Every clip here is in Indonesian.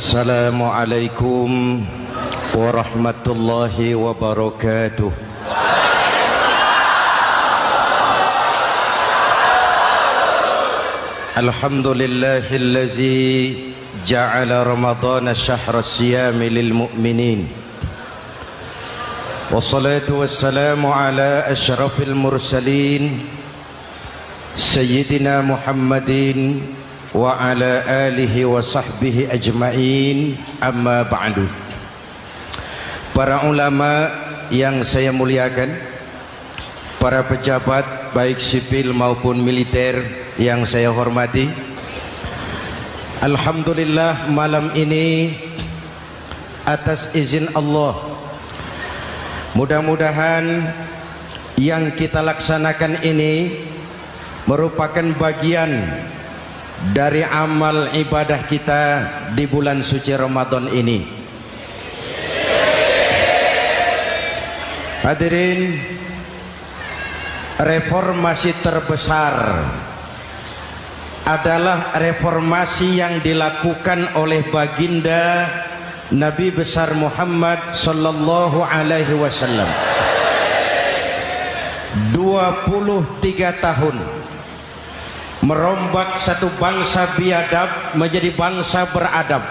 Assalamualaikum warahmatullahi wabarakatuh. Alhamdulillahillazi ja'ala Ramadhana syahra siyami lil mu'minin. Wassalatu wassalamu ala asyrafil mursalin Sayyidina Muhammadin wa ala alihi wa sahbihi ajma'in, amma ba'du. Para ulama yang saya muliakan, para pejabat baik sipil maupun militer yang saya hormati, alhamdulillah malam ini atas izin Allah, mudah-mudahan yang kita laksanakan ini merupakan bagian dari amal ibadah kita di bulan suci Ramadan ini. Hadirin, reformasi terbesar adalah reformasi yang dilakukan oleh baginda Nabi besar Muhammad sallallahu alaihi wasallam. 23 tahun merombak satu bangsa biadab menjadi bangsa beradab,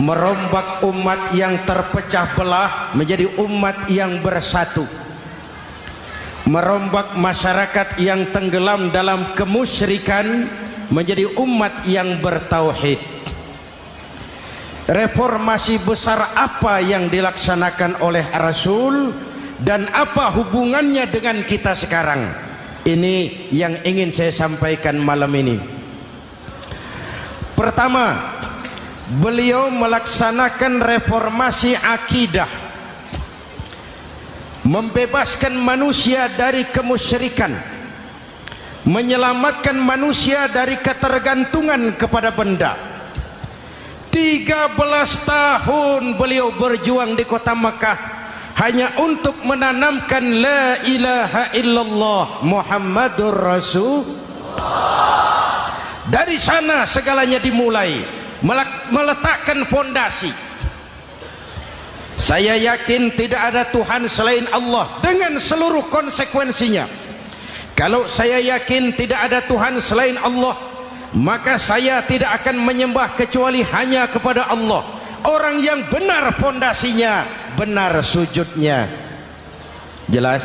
merombak umat yang terpecah belah menjadi umat yang bersatu, merombak masyarakat yang tenggelam dalam kemusyrikan menjadi umat yang bertauhid. Reformasi besar apa yang dilaksanakan oleh Rasul dan apa hubungannya dengan kita sekarang? Ini yang ingin saya sampaikan malam ini. Pertama, beliau melaksanakan reformasi akidah, membebaskan manusia dari kemusyrikan, menyelamatkan manusia dari ketergantungan kepada benda. 13 tahun beliau berjuang di kota Makkah hanya untuk menanamkan la ilaha illallah Muhammadur Rasulullah. Dari sana segalanya dimulai, meletakkan fondasi. Saya yakin tidak ada Tuhan selain Allah dengan seluruh konsekuensinya. Kalau saya yakin tidak ada Tuhan selain Allah, maka saya tidak akan menyembah kecuali hanya kepada Allah. Orang yang benar fondasinya, benar sujudnya. Jelas?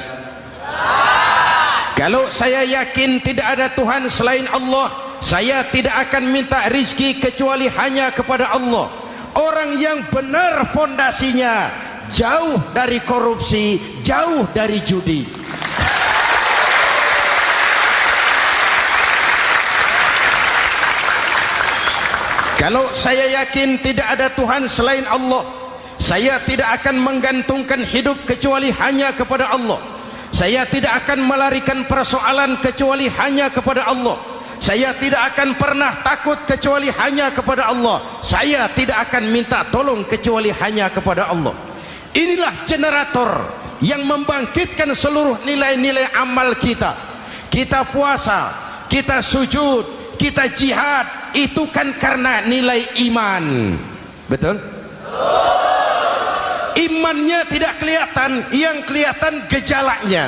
Kalau saya yakin tidak ada Tuhan selain Allah, saya tidak akan minta rizki kecuali hanya kepada Allah. Orang yang benar fondasinya, jauh dari korupsi, jauh dari judi. Kalau saya yakin tidak ada Tuhan selain Allah, saya tidak akan menggantungkan hidup kecuali hanya kepada Allah. Saya tidak akan melarikan persoalan kecuali hanya kepada Allah. Saya tidak akan pernah takut kecuali hanya kepada Allah. Saya tidak akan minta tolong kecuali hanya kepada Allah. Inilah generator yang membangkitkan seluruh nilai-nilai amal kita. Kita puasa, kita sujud, kita jihad, itu kan karena nilai iman. Betul? Imannya tidak kelihatan, yang kelihatan gejalanya.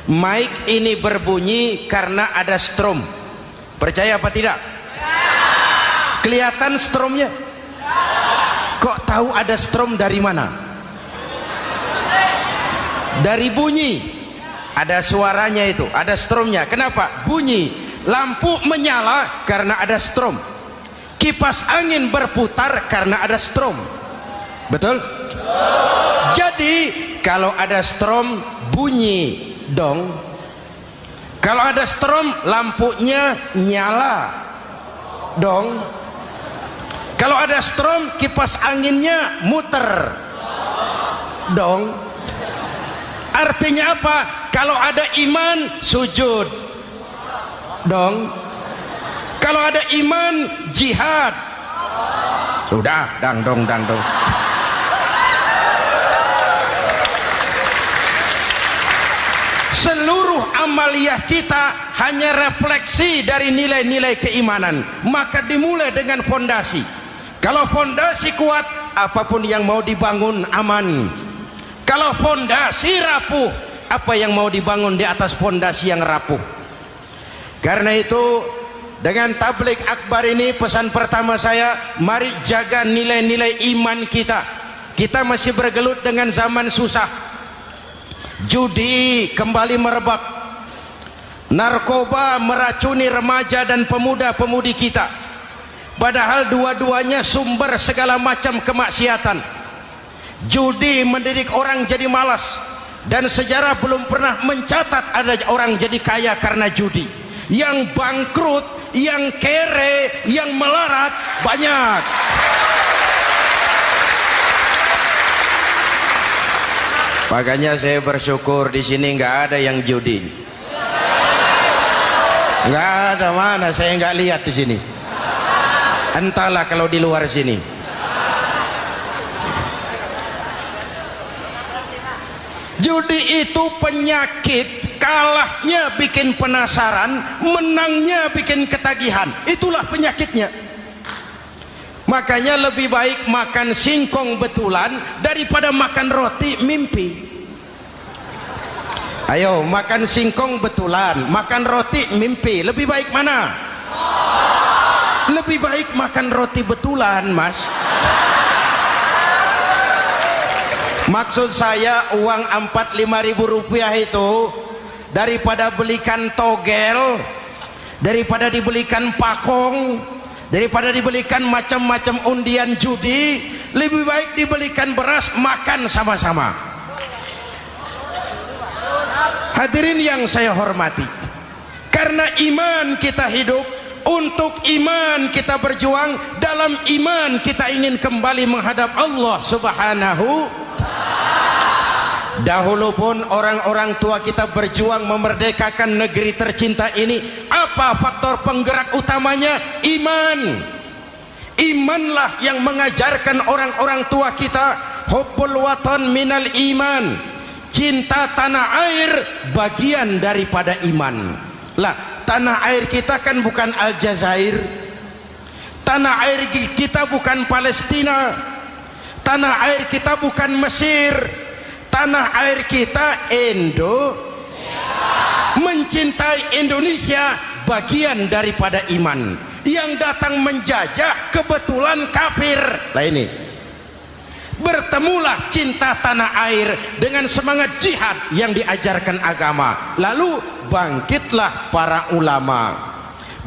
Mic ini berbunyi karena ada strom. Percaya apa tidak? Kelihatan stromnya? Kok tahu ada strom dari mana? Dari bunyi. Ada suaranya itu, ada stromnya. Kenapa? Bunyi. Lampu menyala karena ada strom. Kipas angin berputar karena ada strom. Betul? Jadi kalau ada strom bunyi dong. Kalau ada strom lampunya nyala dong. Kalau ada strom kipas anginnya muter dong. Artinya apa? Kalau ada iman sujud dong. Kalau ada iman jihad. Sudah dangdong. Seluruh seluruh amaliyah kita hanya refleksi dari nilai-nilai keimanan. Maka dimulai dengan fondasi. Kalau fondasi kuat, apapun yang mau dibangun aman. Kalau fondasi rapuh, apa yang mau dibangun di atas fondasi yang rapuh. Karena itu, dengan tabligh akbar ini, pesan pertama saya, mari jaga nilai-nilai iman kita. Kita masih bergelut dengan zaman susah. Judi kembali merebak, narkoba meracuni remaja dan pemuda-pemudi kita, padahal dua-duanya sumber segala macam kemaksiatan. Judi mendidik orang jadi malas, dan sejarah belum pernah mencatat ada orang jadi kaya karena judi. Yang bangkrut, yang kere, yang melarat banyak. Makanya saya bersyukur di sini nggak ada yang judi. Nggak ada, mana saya nggak lihat di sini. Entahlah kalau di luar sini. Judi itu penyakit, kalahnya bikin penasaran, menangnya bikin ketagihan. Itulah penyakitnya. Makanya lebih baik makan singkong betulan daripada makan roti mimpi. Ayo, makan singkong betulan, makan roti mimpi, lebih baik mana? Lebih baik makan roti betulan, Mas. Maksud saya, uang 4-5 ribu rupiah itu daripada belikan togel, daripada dibelikan pakong, daripada dibelikan macam-macam undian judi, lebih baik dibelikan beras, makan sama-sama. Hadirin yang saya hormati, karena iman kita hidup, untuk iman kita berjuang, dalam iman kita ingin kembali menghadap Allah Subhanahu. Dahulu pun orang-orang tua kita berjuang memerdekakan negeri tercinta ini. Apa faktor penggerak utamanya? Iman. Imanlah yang mengajarkan orang-orang tua kita, hubbul watan minal iman. Cinta tanah air bagian daripada iman. Lah, tanah air kita kan bukan Aljazair. Tanah air kita bukan Palestina. Tanah air kita bukan Mesir. Tanah air kita mencintai Indonesia bagian daripada iman. Yang datang menjajah kebetulan kafir. Lah ini, bertemulah cinta tanah air dengan semangat jihad yang diajarkan agama. Lalu bangkitlah para ulama,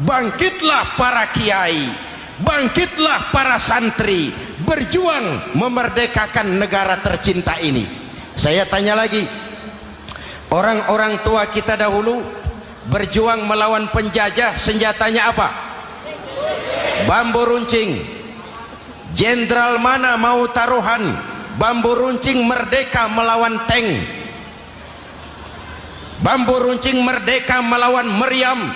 bangkitlah para kiai, bangkitlah para santri, berjuang memerdekakan negara tercinta ini. Saya tanya lagi, orang-orang tua kita dahulu berjuang melawan penjajah, senjatanya apa? Bambu runcing. Jenderal mana mau taruhan? Bambu runcing merdeka melawan tank. Bambu runcing merdeka melawan meriam.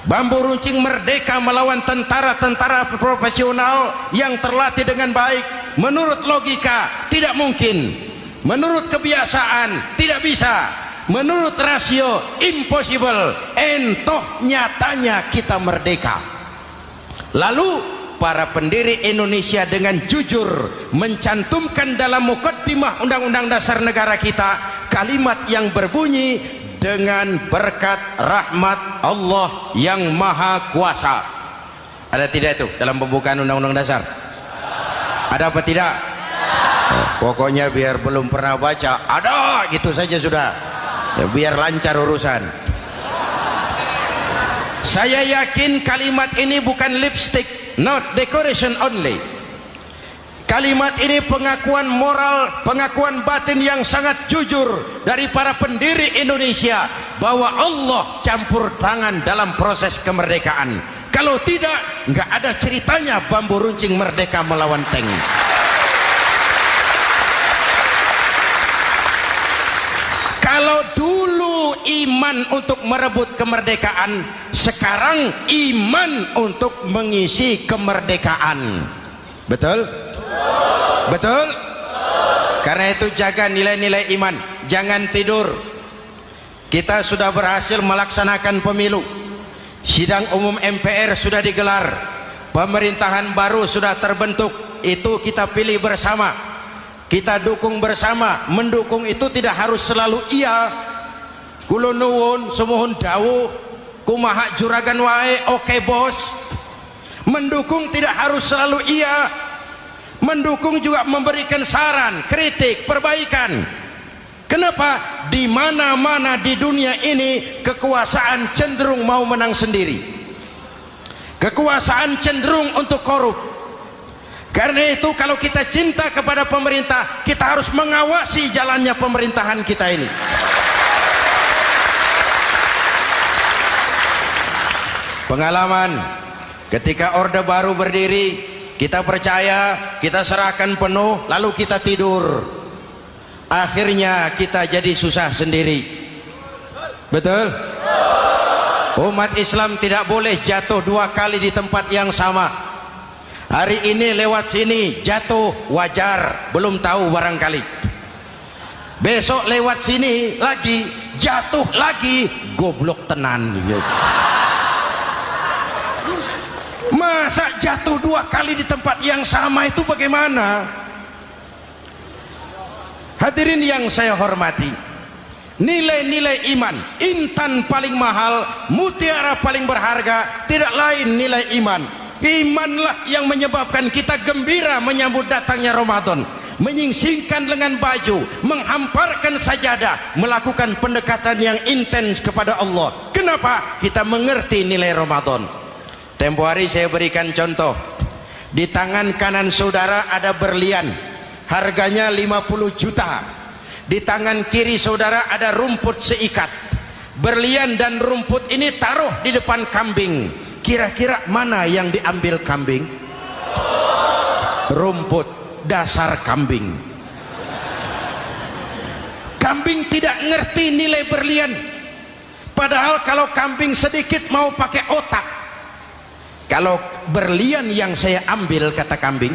Bambu runcing merdeka melawan tentara-tentara profesional yang terlatih dengan baik. Menurut logika tidak mungkin. Menurut kebiasaan tidak bisa. Menurut rasio impossible. Entoh nyatanya kita merdeka. Lalu para pendiri Indonesia dengan jujur mencantumkan dalam mukaddimah Undang-Undang Dasar Negara kita kalimat yang berbunyi, dengan berkat rahmat Allah yang Maha Kuasa. Ada tidak itu dalam pembukaan Undang-Undang Dasar? Ada apa tidak? Pokoknya biar belum pernah baca, ada gitu saja sudah, ya, biar lancar urusan. Saya yakin kalimat ini bukan lipstick, not decoration only. Kalimat ini pengakuan moral, pengakuan batin yang sangat jujur dari para pendiri Indonesia bahwa Allah campur tangan dalam proses kemerdekaan. Kalau tidak, nggak ada ceritanya bambu runcing merdeka melawan tank. Kalau dulu iman untuk merebut kemerdekaan, sekarang iman untuk mengisi kemerdekaan. Betul? Betul? Karena itu jaga nilai-nilai iman. Jangan tidur. Kita sudah berhasil melaksanakan pemilu. Sidang umum MPR sudah digelar. Pemerintahan baru sudah terbentuk. Itu kita pilih bersama. Kita dukung bersama. Mendukung itu tidak harus selalu iya. Kula nuwun sumuhun dawuh kumaha juragan wae oke bos. Mendukung tidak harus selalu iya. Mendukung juga memberikan saran, kritik, perbaikan. Kenapa? Di mana-mana di dunia ini kekuasaan cenderung mau menang sendiri. Kekuasaan cenderung untuk korup. Karena itu kalau kita cinta kepada pemerintah, kita harus mengawasi jalannya pemerintahan kita ini. Pengalaman ketika Orde Baru berdiri, kita percaya, kita serahkan penuh, lalu kita tidur. Akhirnya kita jadi susah sendiri. Betul? Umat Islam tidak boleh jatuh dua kali di tempat yang sama. Hari ini lewat sini jatuh wajar, belum tahu barangkali. Besok lewat sini lagi jatuh lagi, goblok tenan. Masa jatuh dua kali di tempat yang sama itu bagaimana? Hadirin yang saya hormati, nilai-nilai iman, intan paling mahal, mutiara paling berharga, tidak lain nilai iman. Imanlah yang menyebabkan kita gembira menyambut datangnya Ramadan, menyingsingkan lengan baju, menghamparkan sajadah, melakukan pendekatan yang intens kepada Allah. Kenapa? Kita mengerti nilai Ramadan. Tempo hari saya berikan contoh. Di tangan kanan saudara ada berlian. Harganya 50 juta. Di tangan kiri saudara ada rumput seikat. Berlian dan rumput ini taruh di depan kambing. Kira-kira mana yang diambil kambing? Rumput, dasar kambing. Kambing tidak ngerti nilai berlian. Padahal kalau kambing sedikit mau pakai otak. Kalau berlian yang saya ambil, kata kambing,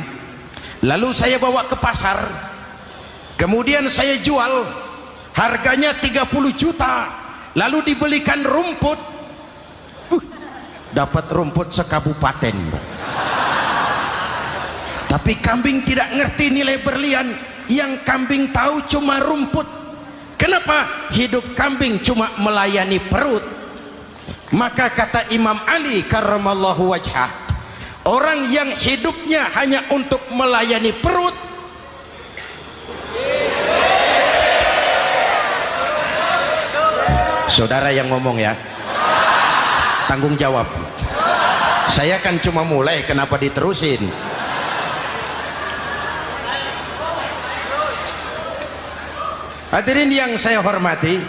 lalu saya bawa ke pasar, kemudian saya jual, harganya 30 juta, lalu dibelikan rumput, dapat rumput sekabupaten. Tapi kambing tidak ngerti nilai berlian. Yang kambing tahu cuma rumput. Kenapa? Hidup kambing cuma melayani perut. Maka kata Imam Ali karramallahu wajhah, orang yang hidupnya hanya untuk melayani perut, saudara yang ngomong ya, tanggung jawab. Saya kan cuma mulai, kenapa diterusin? Hadirin yang saya hormati,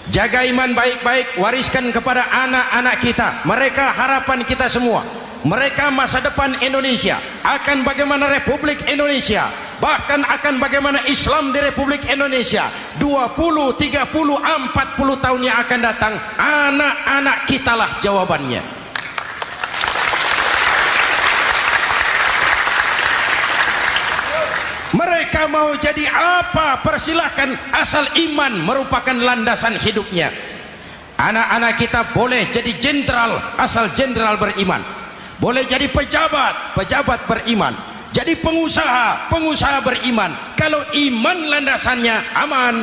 jaga iman baik-baik, wariskan kepada anak-anak kita. Mereka harapan kita semua. Mereka masa depan Indonesia. Akan bagaimana Republik Indonesia, bahkan akan bagaimana Islam di Republik Indonesia 20, 30, 40 tahun yang akan datang. Anak-anak kitalah jawabannya. Mereka mau jadi apa, persilahkan, asal iman merupakan landasan hidupnya. Anak-anak kita boleh jadi jenderal asal jenderal beriman, boleh jadi pejabat, pejabat beriman, jadi pengusaha, pengusaha beriman. Kalau iman landasannya aman.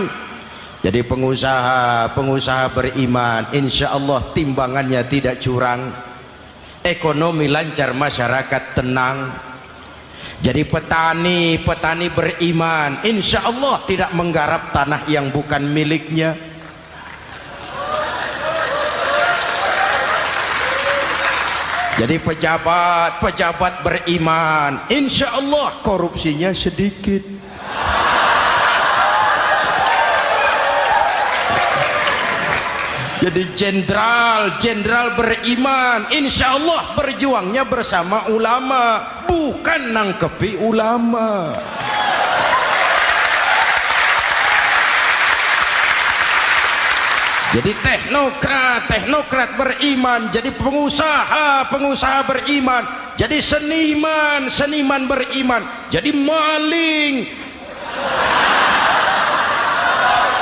Jadi pengusaha, pengusaha beriman, insya Allah timbangannya tidak curang, ekonomi lancar, masyarakat tenang. Jadi petani, petani beriman, insya Allah tidak menggarap tanah yang bukan miliknya. Jadi pejabat, pejabat beriman, insya Allah korupsinya sedikit. Jadi jenderal, jenderal beriman, insya Allah berjuangnya bersama ulama, bukan nangkepi ulama. Jadi teknokrat, teknokrat beriman, jadi pengusaha, pengusaha beriman, jadi seniman, seniman beriman, jadi maling.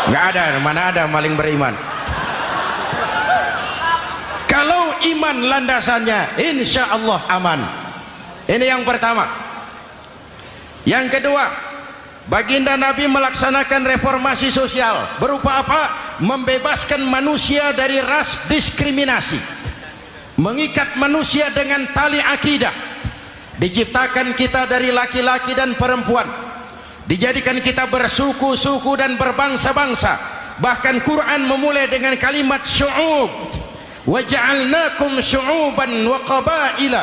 Nggak ada, mana ada maling beriman? iman landasannya, insya Allah aman. Ini yang pertama. Yang kedua, baginda Nabi melaksanakan reformasi sosial. Berupa apa? Membebaskan manusia dari ras diskriminasi, mengikat manusia dengan tali akidah. Diciptakan kita dari laki-laki dan perempuan, dijadikan kita bersuku-suku dan berbangsa-bangsa. Bahkan Quran memulai dengan kalimat syu'ub, wa ja'alnakum syu'uban wa qabaila.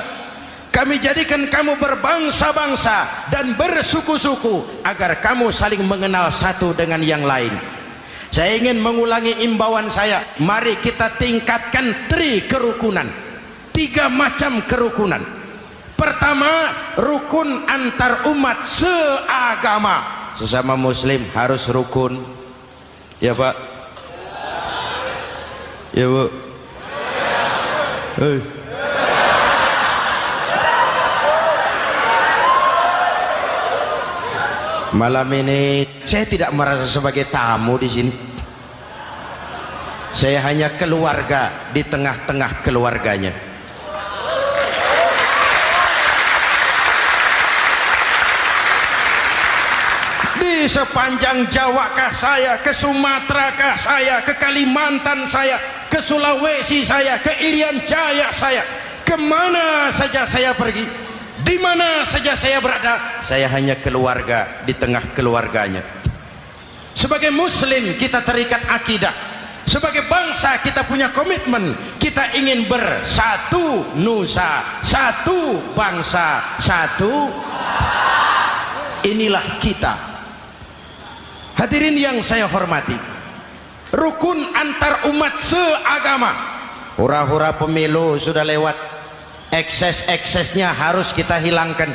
Kami jadikan kamu berbangsa-bangsa dan bersuku-suku agar kamu saling mengenal satu dengan yang lain. Saya ingin mengulangi imbauan saya, mari kita tingkatkan kerukunan. 3 macam kerukunan. Pertama, rukun antar umat seagama. Sesama muslim harus rukun. Ya Pak? Ya Bu? Malam ini saya tidak merasa sebagai tamu di sini. Saya hanya keluarga di tengah-tengah keluarganya. Di sepanjang Jawa kah saya, ke Sumatera kah saya, ke Kalimantan saya, ke Sulawesi saya, ke Irian Jaya saya, kemana saja saya pergi, di mana saja saya berada, saya hanya keluarga di tengah keluarganya. Sebagai muslim kita terikat akidah, sebagai bangsa kita punya komitmen, kita ingin bersatu nusa, satu bangsa, satu. Inilah kita. Hadirin yang saya hormati, rukun antar umat seagama. Hura-hura pemilu sudah lewat, ekses-eksesnya harus kita hilangkan.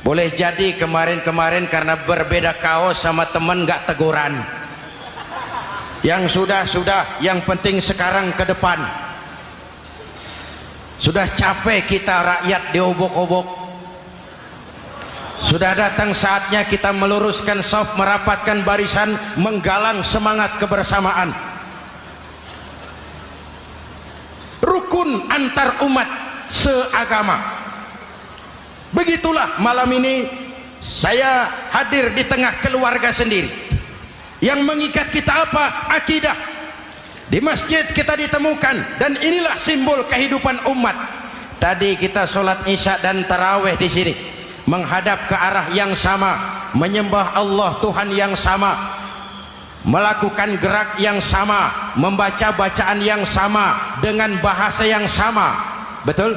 Boleh jadi kemarin-kemarin karena berbeda kaos sama teman gak teguran. Yang sudah-sudah, yang penting sekarang ke depan. Sudah capek kita rakyat diobok-obok. Sudah datang saatnya kita meluruskan saf, merapatkan barisan, menggalang semangat kebersamaan. Rukun antar umat seagama. Begitulah malam ini saya hadir di tengah keluarga sendiri. Yang mengikat kita apa? Akidah. Di masjid kita ditemukan, dan inilah simbol kehidupan umat. Tadi kita sholat isya dan tarawih di sini, menghadap ke arah yang sama, menyembah Allah Tuhan yang sama, melakukan gerak yang sama, membaca bacaan yang sama, dengan bahasa yang sama. Betul?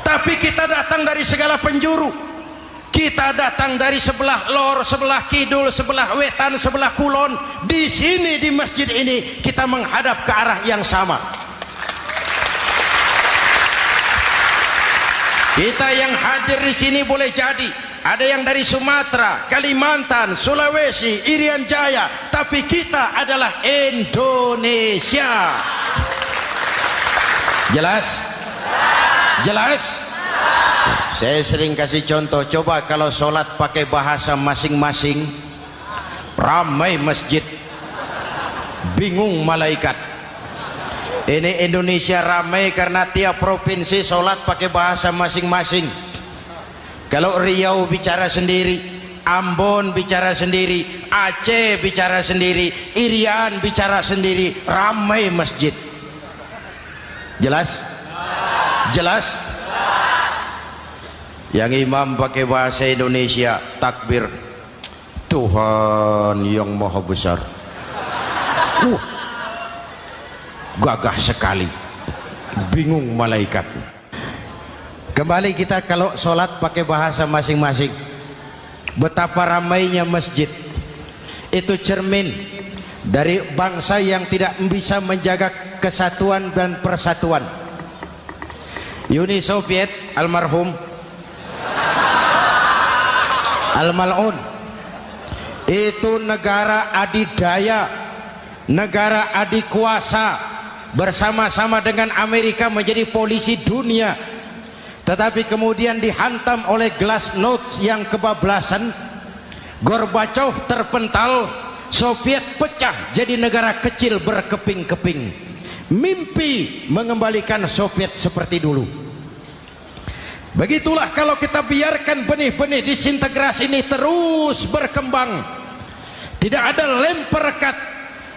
Tapi kita datang dari segala penjuru. Kita datang dari sebelah lor, sebelah kidul, sebelah wetan, sebelah kulon. Di sini di masjid ini kita menghadap ke arah yang sama. Kita yang hadir di sini boleh jadi ada yang dari Sumatera, Kalimantan, Sulawesi, Irian Jaya, tapi kita adalah Indonesia. Jelas? Jelas? Saya sering kasih contoh, coba kalau sholat pakai bahasa masing-masing, ramai masjid, bingung malaikat. Ini Indonesia ramai karena tiap provinsi sholat pakai bahasa masing-masing. Kalau Riau bicara sendiri, Ambon bicara sendiri, Aceh bicara sendiri, Irian bicara sendiri, ramai masjid. Jelas? Jelas? Yang imam pakai bahasa Indonesia, takbir, Tuhan yang maha besar. Gagah sekali, bingung malaikat. Kembali kita kalau sholat pakai bahasa masing-masing. Betapa ramainya masjid, itu cermin dari bangsa yang tidak bisa menjaga kesatuan dan persatuan. Uni Soviet almarhum, al-mal'un, itu negara adidaya, negara adikuasa, bersama-sama dengan Amerika menjadi polisi dunia, tetapi kemudian dihantam oleh glasnost yang kebablasan. Gorbachev terpental, Soviet pecah jadi negara kecil berkeping-keping. mimpi mengembalikan Soviet seperti dulu. Begitulah kalau kita biarkan benih-benih disintegrasi ini terus berkembang, tidak ada lem perekat,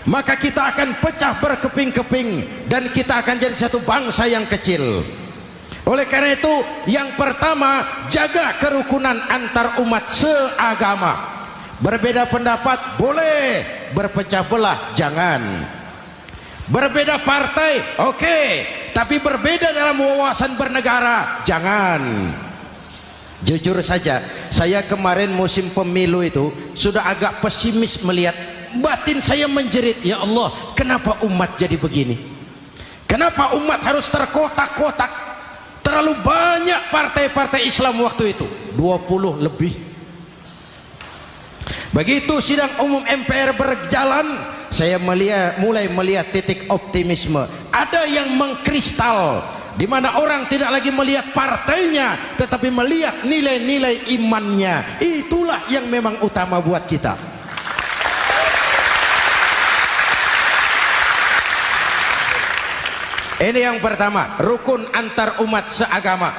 maka kita akan pecah berkeping-keping dan kita akan jadi satu bangsa yang kecil. Oleh karena itu, yang pertama, jaga kerukunan antar umat seagama. Berbeda pendapat boleh, berpecah belah jangan. Berbeda partai oke, tapi berbeda dalam wawasan bernegara jangan. Jujur saja, saya kemarin musim pemilu itu sudah agak pesimis melihat, batin saya menjerit, ya Allah, kenapa umat jadi begini? Kenapa umat harus terkotak-kotak? Terlalu banyak partai-partai Islam waktu itu, 20 lebih. Begitu sidang umum MPR berjalan, saya mulai melihat titik optimisme. Ada yang mengkristal, di mana orang tidak lagi melihat partainya, tetapi melihat nilai-nilai imannya. Itulah yang memang utama buat kita. Ini yang pertama, rukun antar umat seagama.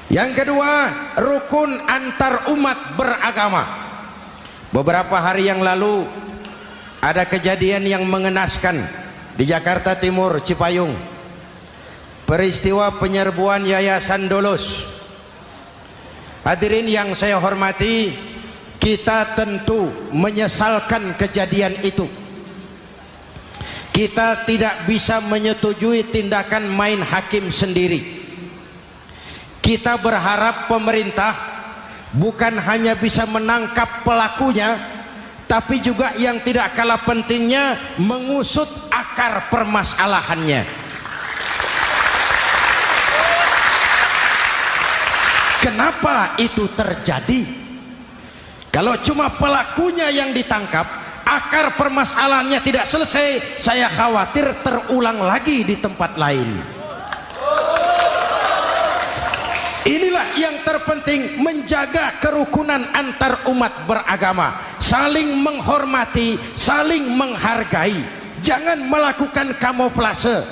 Yang kedua, rukun antar umat beragama. Beberapa hari yang lalu ada kejadian yang mengenaskan di Jakarta Timur, Cipayung. Peristiwa penyerbuan Yayasan Dolos. Hadirin yang saya hormati, kita tentu menyesalkan kejadian itu. Kita tidak bisa menyetujui tindakan main hakim sendiri. Kita berharap pemerintah bukan hanya bisa menangkap pelakunya, tapi juga yang tidak kalah pentingnya mengusut akar permasalahannya. Kenapa itu terjadi? Kalau cuma pelakunya yang ditangkap, akar permasalahannya tidak selesai, saya khawatir terulang lagi di tempat lain. Inilah yang terpenting, menjaga kerukunan antar umat beragama, saling menghormati, saling menghargai. Jangan melakukan kamuflase,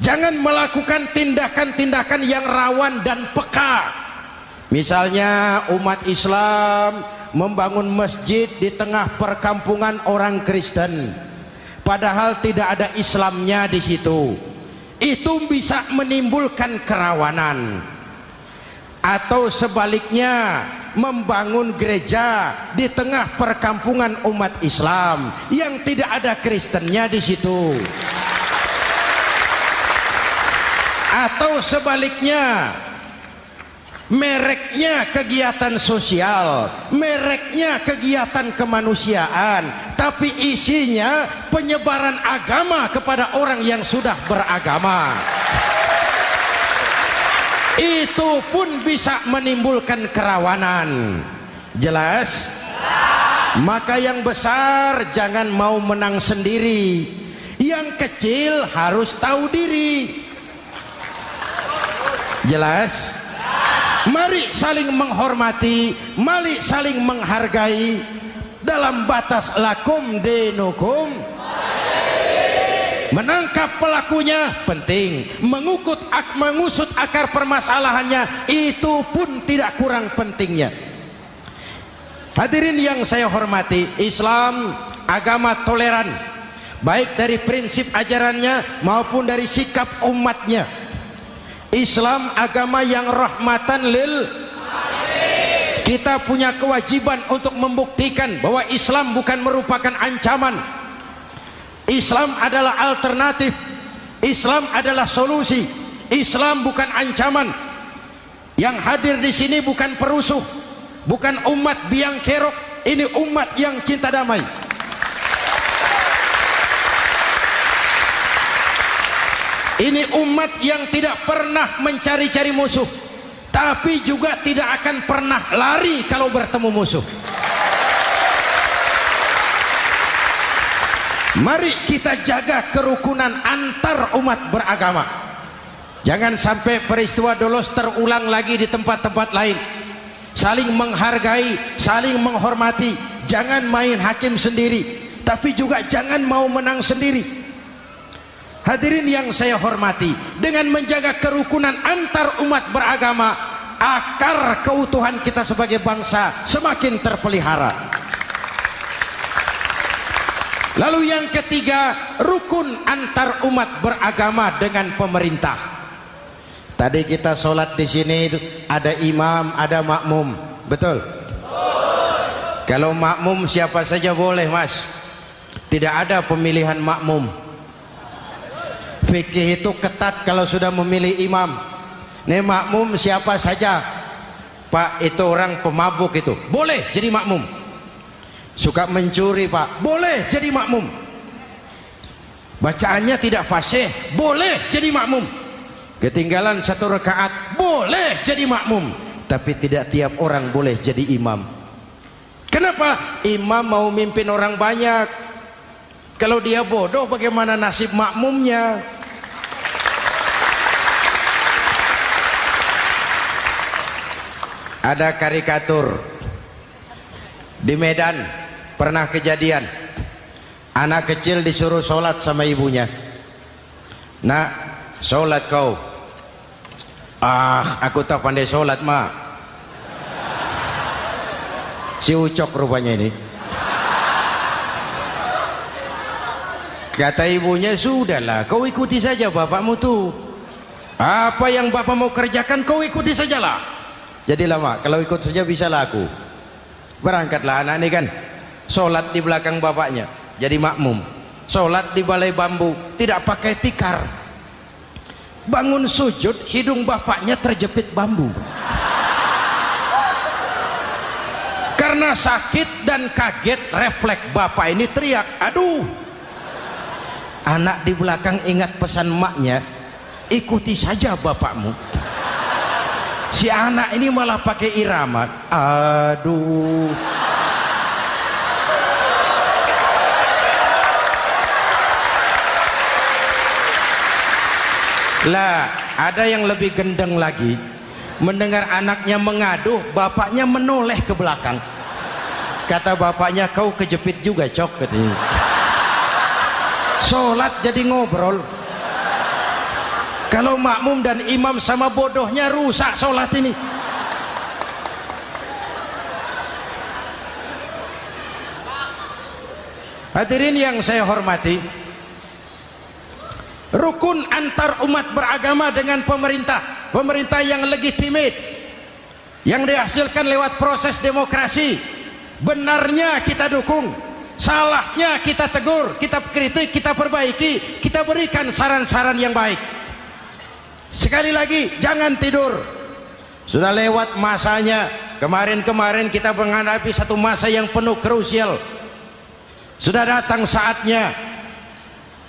jangan melakukan tindakan-tindakan yang rawan dan peka. Misalnya umat Islam membangun masjid di tengah perkampungan orang Kristen, padahal tidak ada Islamnya di situ. Itu bisa menimbulkan kerawanan. Atau sebaliknya, membangun gereja di tengah perkampungan umat Islam yang tidak ada Kristennya di situ. Atau sebaliknya, mereknya kegiatan sosial, mereknya kegiatan kemanusiaan, tapi isinya penyebaran agama kepada orang yang sudah beragama. Itu pun bisa menimbulkan kerawanan. Jelas? Maka yang besar jangan mau menang sendiri, yang kecil harus tahu diri. Jelas? Mari saling menghormati, mari saling menghargai dalam batas lakum dinukum. Menangkap pelakunya penting, mengusut akar permasalahannya itu pun tidak kurang pentingnya. Hadirin yang saya hormati, Islam agama toleran, baik dari prinsip ajarannya maupun dari sikap umatnya. Islam agama yang rahmatan lil alamin. Kita punya kewajiban untuk membuktikan bahwa Islam bukan merupakan ancaman. Islam adalah alternatif. Islam adalah solusi. Islam bukan ancaman. Yang hadir di sini bukan perusuh, bukan umat biang kerok. Ini umat yang cinta damai. Ini umat yang tidak pernah mencari-cari musuh, tapi juga tidak akan pernah lari kalau bertemu musuh. Mari kita jaga kerukunan antar umat beragama. Jangan sampai peristiwa Dolos terulang lagi di tempat-tempat lain. Saling menghargai, saling menghormati. Jangan main hakim sendiri, tapi juga jangan mau menang sendiri. Hadirin yang saya hormati, dengan menjaga kerukunan antar umat beragama, akar keutuhan kita sebagai bangsa semakin terpelihara. Lalu yang ketiga, rukun antar umat beragama dengan pemerintah. Tadi kita sholat di sini ada imam, ada makmum, betul? Kalau makmum siapa saja boleh, Mas. Tidak ada pemilihan makmum. Fikih itu ketat kalau sudah memilih imam. Nih makmum siapa saja. Pak, itu orang pemabuk itu, boleh jadi makmum. Suka mencuri, Pak, boleh jadi makmum. Bacaannya tidak fasih, boleh jadi makmum. Ketinggalan 1 rakaat, boleh jadi makmum. Tapi tidak tiap orang boleh jadi imam. Kenapa? Imam mau mimpin orang banyak. Kalau dia bodoh, bagaimana nasib makmumnya? Ada karikatur di Medan, pernah kejadian anak kecil disuruh sholat sama ibunya. Nak, sholat kau. Ah, aku tak pandai sholat, mak. Si Ucok rupanya ini. Kata ibunya, sudahlah, kau ikuti saja bapakmu tuh. Apa yang bapak mau kerjakan, kau ikuti sajalah. Jadilah, mak, kalau ikut saja bisa laku. Berangkatlah anak ini kan, sholat di belakang bapaknya, jadi makmum. Sholat di balai bambu, tidak pakai tikar. Bangun sujud, hidung bapaknya terjepit bambu. Karena sakit dan kaget, refleks bapak ini teriak, aduh. Anak di belakang ingat pesan maknya, ikuti saja bapakmu. Si anak ini malah pakai irama, aduh. Lah, ada yang lebih gendeng lagi. Mendengar anaknya mengadu, bapaknya menoleh ke belakang. Kata bapaknya, kau kejepit juga, Cok, katanya. Sholat jadi ngobrol. Kalau makmum dan imam sama bodohnya, rusak sholat ini. Hadirin yang saya hormati, rukun antar umat beragama dengan pemerintah, pemerintah yang legitimate, yang dihasilkan lewat proses demokrasi. Benarnya kita dukung, salahnya kita tegur, kita kritik, kita perbaiki, kita berikan saran-saran yang baik. Sekali lagi, jangan tidur. Sudah lewat masanya. Kemarin-kemarin kita menghadapi satu masa yang penuh krusial. Sudah datang saatnya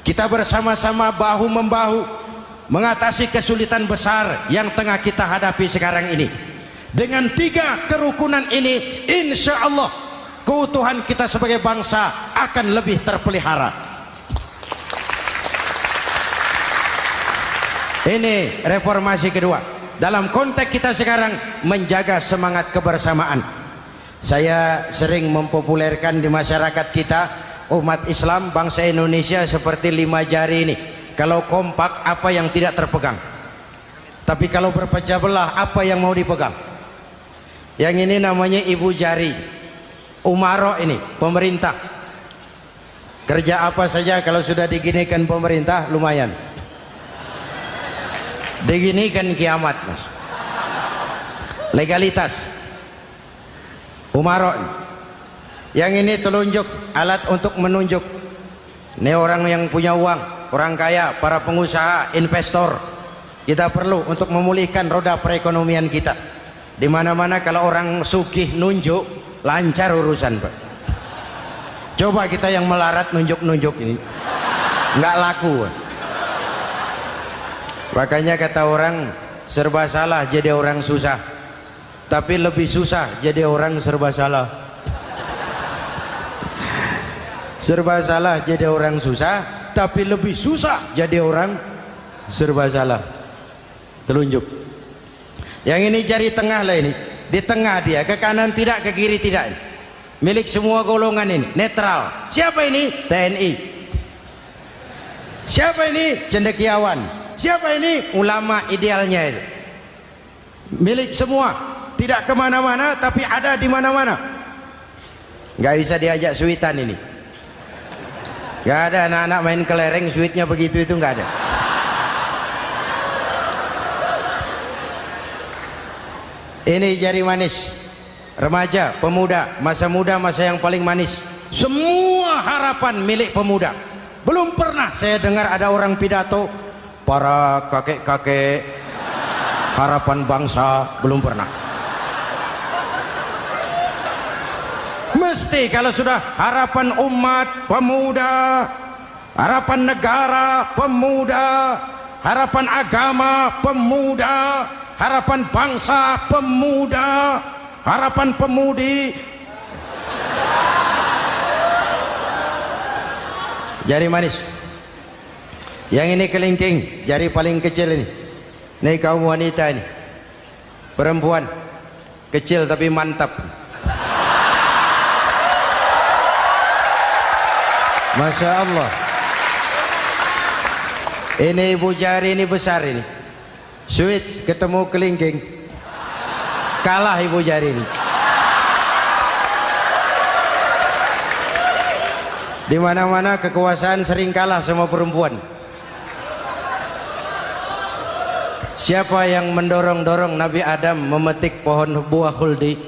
kita bersama-sama bahu-membahu mengatasi kesulitan besar yang tengah kita hadapi sekarang ini. Dengan 3 kerukunan ini, insya Allah keutuhan kita sebagai bangsa akan lebih terpelihara. Ini reformasi kedua. Dalam konteks kita sekarang, menjaga semangat kebersamaan. Saya sering mempopulerkan di masyarakat kita, umat Islam bangsa Indonesia seperti 5 jari ini. Kalau kompak, apa yang tidak terpegang? Tapi kalau berpecah belah, apa yang mau dipegang? Yang ini namanya ibu jari. Umaro ini, pemerintah. Kerja apa saja kalau sudah diginikan pemerintah, lumayan. Diginikan kiamat, Mas. Legalitas. Umaro. Yang ini telunjuk, alat untuk menunjuk. Ini orang yang punya uang, orang kaya, para pengusaha, investor. Kita perlu untuk memulihkan roda perekonomian kita. Di mana-mana kalau orang sugih nunjuk, lancar urusan, Pak. Coba kita yang melarat nunjuk-nunjuk ini, nggak laku. Makanya kata orang, serba salah jadi orang susah, tapi lebih susah jadi orang serba salah. Serba salah jadi orang susah, tapi lebih susah jadi orang serba salah. Telunjuk. Yang ini jari tengah lah ini, di tengah dia, ke kanan tidak, ke kiri tidak. milik semua golongan ini, netral. Siapa ini? TNI. Siapa ini? Cendekiawan. Siapa ini? Ulama idealnya itu. Milik semua, tidak kemana-mana tapi ada di mana-mana. Nggak bisa diajak suitan ini. Nggak ada anak-anak main kelereng suitnya begitu, itu nggak ada. Ini jari manis, remaja, pemuda, masa muda, masa yang paling manis. Semua harapan milik pemuda. Belum pernah saya dengar ada orang pidato para kakek-kakek harapan bangsa, belum pernah. Mesti kalau sudah harapan umat, pemuda, harapan negara, pemuda, harapan agama, pemuda, harapan bangsa, pemuda, harapan pemudi. Jari manis. Yang ini kelingking, jari paling kecil ini. Ini kaum wanita ini. Perempuan. Kecil tapi mantap. Masya Allah. Ini ibu jari ini besar ini. Sweet ketemu kelingking, kalah ibu jari ini. Di mana-mana kekuasaan sering kalah sama perempuan. Siapa yang mendorong-dorong Nabi Adam memetik pohon buah khuldi?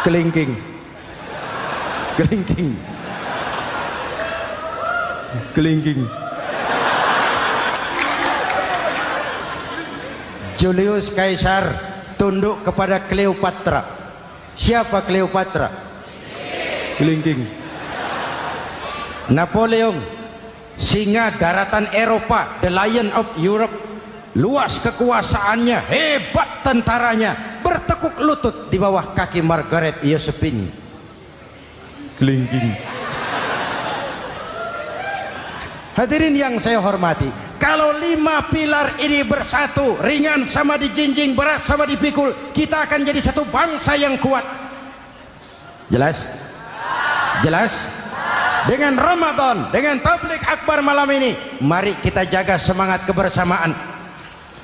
Kelingking. Kelingking. Kelingking. Julius Caesar tunduk kepada Cleopatra. Siapa Cleopatra? Kelingking. Napoleon, singa daratan Eropa, the Lion of Europe, luas kekuasaannya, hebat tentaranya, bertekuk lutut di bawah kaki Margaret Josephine. Kelingking. Hadirin yang saya hormati, kalau 5 pilar ini bersatu, ringan sama dijinjing, berat sama dipikul, kita akan jadi satu bangsa yang kuat. Jelas? Jelas? Dengan Ramadan, dengan tabligh akbar malam ini, mari kita jaga semangat kebersamaan.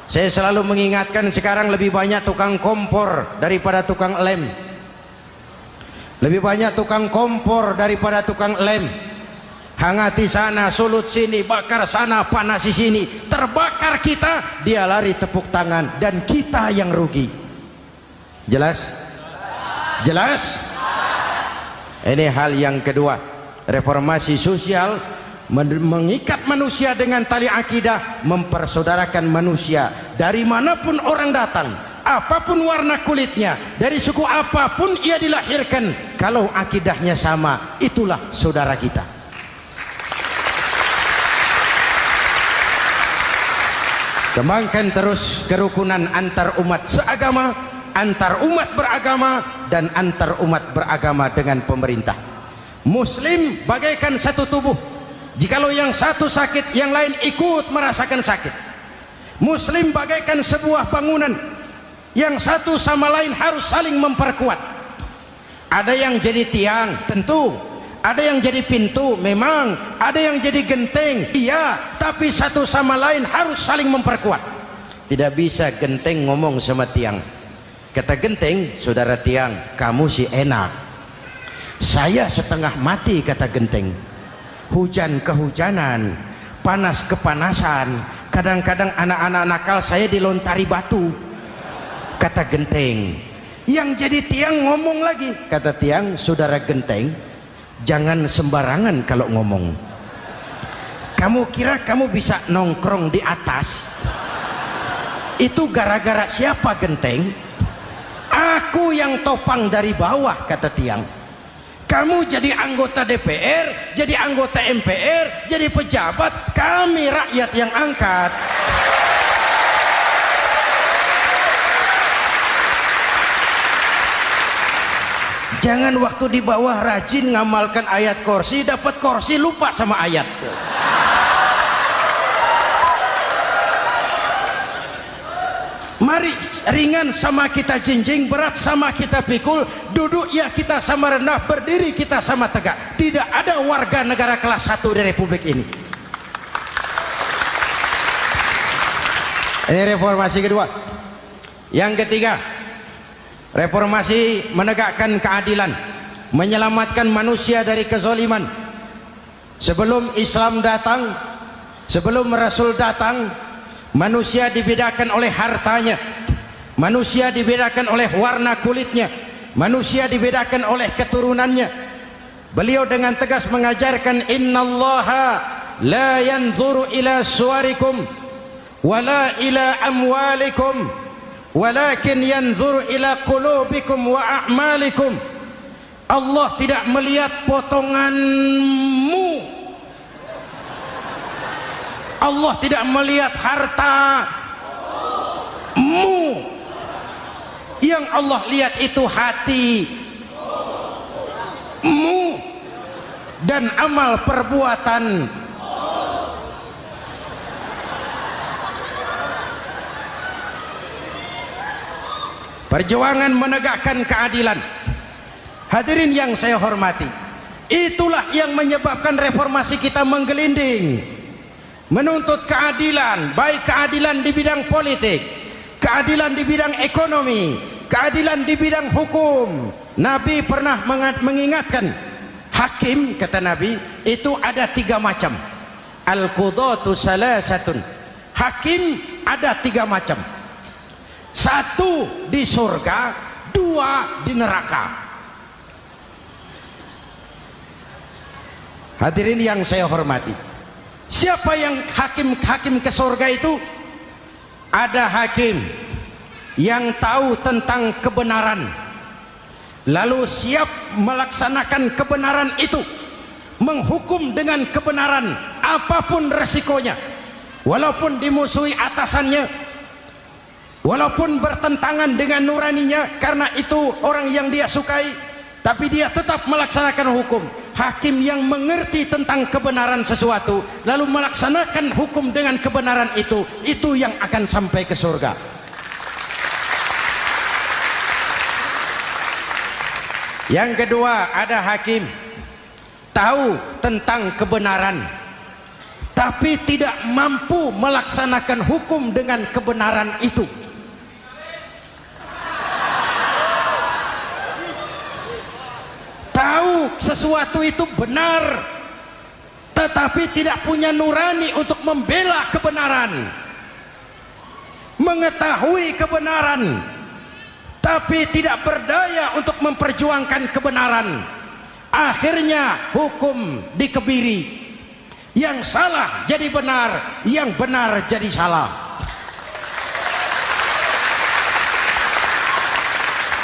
Saya selalu mengingatkan, sekarang lebih banyak tukang kompor daripada tukang lem. Lebih banyak tukang kompor daripada tukang lem. Hangati sana, sulut sini, bakar sana, panasi sini, terbakar kita, dia lari tepuk tangan, dan kita yang rugi. Jelas? Jelas? Ini hal yang kedua. Reformasi sosial, mengikat manusia dengan tali akidah, mempersaudarakan manusia dari manapun orang datang, apapun warna kulitnya, dari suku apapun ia dilahirkan, kalau akidahnya sama, itulah saudara kita. Kembangkan terus kerukunan antar umat seagama, antar umat beragama, dan antar umat beragama dengan pemerintah. Muslim bagaikan satu tubuh. Jikalau yang satu sakit, yang lain ikut merasakan sakit. Muslim bagaikan sebuah bangunan, yang satu sama lain harus saling memperkuat. Ada yang jadi tiang, tentu. Ada yang jadi pintu, memang. Ada yang jadi genteng, iya. Tapi satu sama lain harus saling memperkuat. Tidak bisa genteng ngomong sama tiang. Kata genteng, saudara tiang, kamu sih enak. Saya setengah mati, kata genteng. Hujan kehujanan, panas kepanasan, kadang-kadang anak-anak nakal saya dilontari batu, kata genteng. Yang jadi tiang ngomong lagi, kata tiang, saudara genteng, jangan sembarangan kalau ngomong. Kamu kira kamu bisa nongkrong di atas? Itu gara-gara siapa, genteng? Aku yang topang dari bawah, kata tiang. Kamu jadi anggota DPR, jadi anggota MPR, jadi pejabat, kami rakyat yang angkat. Jangan waktu di bawah rajin ngamalkan ayat kursi, dapat kursi lupa sama ayat. Mari ringan sama kita jinjing, berat sama kita pikul, duduk ya kita sama rendah, berdiri kita sama tegak. Tidak ada warga negara kelas 1 di Republik ini. Ini reformasi kedua. Yang ketiga, reformasi menegakkan keadilan, menyelamatkan manusia dari kezaliman. Sebelum Islam datang, sebelum Rasul datang, manusia dibedakan oleh hartanya, manusia dibedakan oleh warna kulitnya, manusia dibedakan oleh keturunannya. Beliau dengan tegas mengajarkan, innallaha la yanzuru ila suwarikum wala ila amwalikum walakin yanzuru ila qulubikum wa a'malikum. Allah tidak melihat potonganmu, Allah tidak melihat hartamu. Yang Allah lihat itu hatimu dan amal perbuatan. Perjuangan menegakkan keadilan. Hadirin yang saya hormati, itulah yang menyebabkan reformasi kita menggelinding. Menuntut keadilan, baik keadilan di bidang politik, keadilan di bidang ekonomi, keadilan di bidang hukum. Nabi pernah mengingatkan, hakim, kata Nabi, itu ada 3 macam. Al-qudatu salasatun. Hakim ada 3 macam. 1 di surga, 2 di neraka. Hadirin yang saya hormati, siapa yang hakim ke surga itu? Ada hakim yang tahu tentang kebenaran, lalu siap melaksanakan kebenaran itu, menghukum dengan kebenaran apapun resikonya, walaupun dimusuhi atasannya, walaupun bertentangan dengan nuraninya, karena itu orang yang dia sukai, tapi dia tetap melaksanakan hukum. Hakim yang mengerti tentang kebenaran sesuatu lalu melaksanakan hukum dengan kebenaran itu yang akan sampai ke surga. Yang kedua, ada hakim tahu tentang kebenaran tapi tidak mampu melaksanakan hukum dengan kebenaran itu. Tahu sesuatu itu benar tetapi tidak punya nurani untuk membela kebenaran. Mengetahui kebenaran tapi tidak berdaya untuk memperjuangkan kebenaran. Akhirnya hukum dikebiri. Yang salah jadi benar, yang benar jadi salah.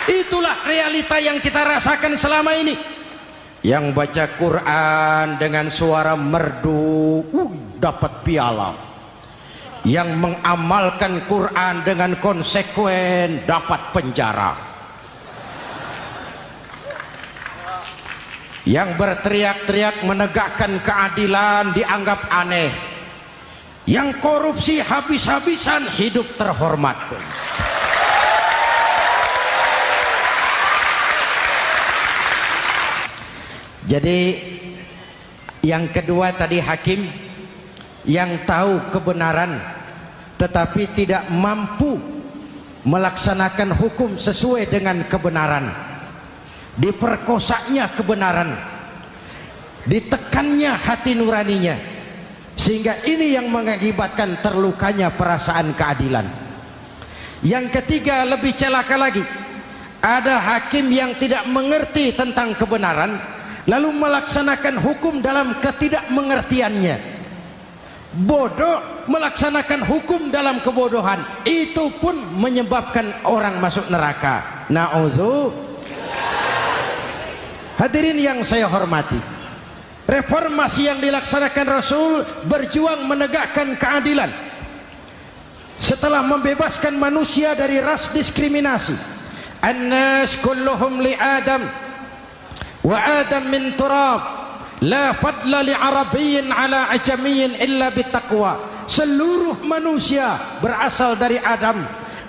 Itulah realita yang kita rasakan selama ini. Yang baca Quran dengan suara merdu dapat piala. Yang mengamalkan Quran dengan konsekuen dapat penjara. Yang berteriak-teriak menegakkan keadilan dianggap aneh. Yang korupsi habis-habisan hidup terhormat. Jadi yang kedua tadi hakim yang tahu kebenaran tetapi tidak mampu melaksanakan hukum sesuai dengan kebenaran. Diperkosanya kebenaran, ditekannya hati nuraninya, sehingga ini yang mengakibatkan terlukanya perasaan keadilan. Yang ketiga lebih celaka lagi, ada hakim yang tidak mengerti tentang kebenaran lalu melaksanakan hukum dalam ketidakmengertiannya. Bodoh melaksanakan hukum dalam kebodohan, itu pun menyebabkan orang masuk neraka. Na'udzubillah. Hadirin yang saya hormati, reformasi yang dilaksanakan Rasul berjuang menegakkan keadilan. Setelah membebaskan manusia dari ras diskriminasi, an-nas kulluhum li Adam wa Adam min turab, la fadla li arabiyyin ala ajamiyyin illa bitaqwa. Seluruh manusia berasal dari Adam.